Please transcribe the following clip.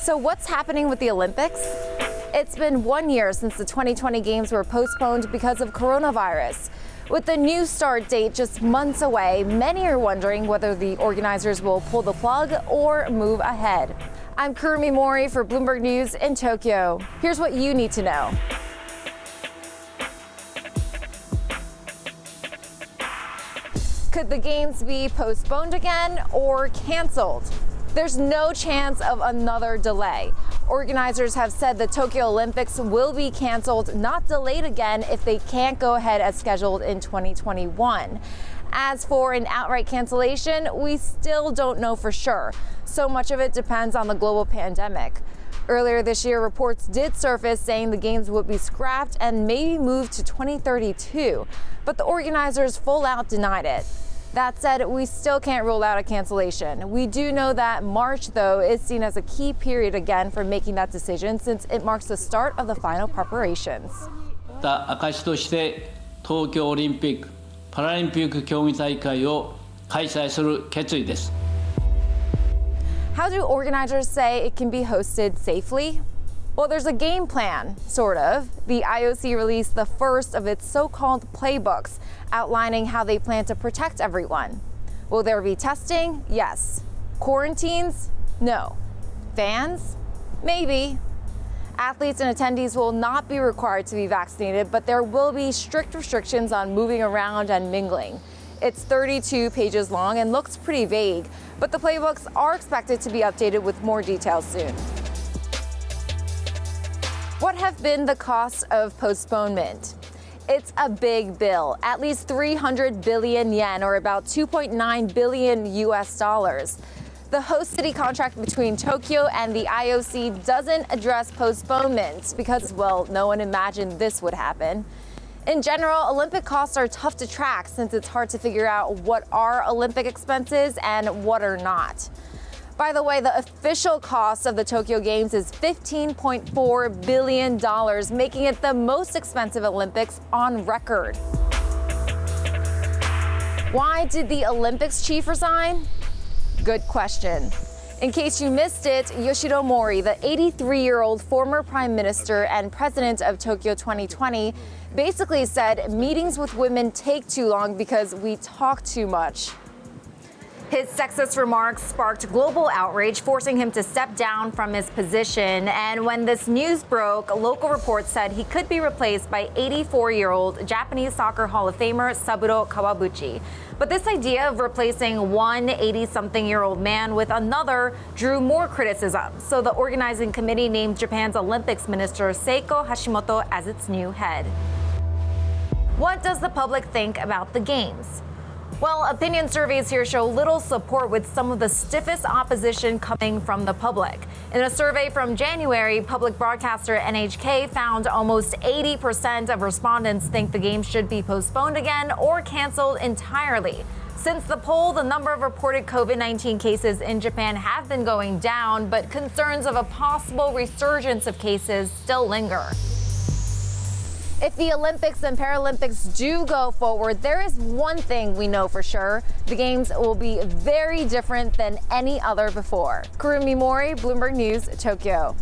So what's happening with the Olympics? It's been 1 year since the 2020 games were postponed because of coronavirus. With the new start date just months away, many are wondering whether the organizers will pull the plug or move ahead. I'm Kurumi Mori for Bloomberg News in Tokyo. Here's what you need to know. Could the games be postponed again or canceled? There's no chance of another delay. Organizers have said the Tokyo Olympics will be canceled, not delayed again, if they can't go ahead as scheduled in 2021. As for an outright cancellation, we still don't know for sure. So much of it depends on the global pandemic. Earlier this year, reports did surface saying the games would be scrapped and maybe moved to 2032, but the organizers full out denied it. That said, we still can't rule out a cancellation. We do know that March, though, is seen as a key period again for making that decision since it marks the start of the final preparations. 証として東京オリンピック・パラリンピック競技大会を開催する決意です。 How do organizers say it can be hosted safely? Well, there's a game plan, sort of. The IOC released the first of its so-called playbooks, outlining how they plan to protect everyone. Will there be testing? Yes. Quarantines? No. Fans? Maybe. Athletes and attendees will not be required to be vaccinated, but there will be strict restrictions on moving around and mingling. It's 32 pages long and looks pretty vague, but the playbooks are expected to be updated with more details soon. What have been the costs of postponement? It's a big bill, at least 300 billion yen, or about 2.9 billion US dollars. The host city contract between Tokyo and the IOC doesn't address postponement because, well, no one imagined this would happen. In general, Olympic costs are tough to track since it's hard to figure out what are Olympic expenses and what are not. By the way, the official cost of the Tokyo Games is $15.4 billion, making it the most expensive Olympics on record. Why did the Olympics chief resign? Good question. In case you missed it, Yoshiro Mori, the 83-year-old former prime minister and president of Tokyo 2020, basically said meetings with women take too long because we talk too much. His sexist remarks sparked global outrage, forcing him to step down from his position. And when this news broke, local reports said he could be replaced by 84-year-old Japanese soccer Hall of Famer Saburo Kawabuchi. But this idea of replacing one 80-something-year-old man with another drew more criticism. So the organizing committee named Japan's Olympics minister Seiko Hashimoto as its new head. What does the public think about the games? Well, opinion surveys here show little support, with some of the stiffest opposition coming from the public. In a survey from January, public broadcaster NHK found almost 80% of respondents think the games should be postponed again or canceled entirely. Since the poll, the number of reported COVID-19 cases in Japan have been going down, but concerns of a possible resurgence of cases still linger. If the Olympics and Paralympics do go forward, there is one thing we know for sure. The games will be very different than any other before. Kurumi Mori, Bloomberg News, Tokyo.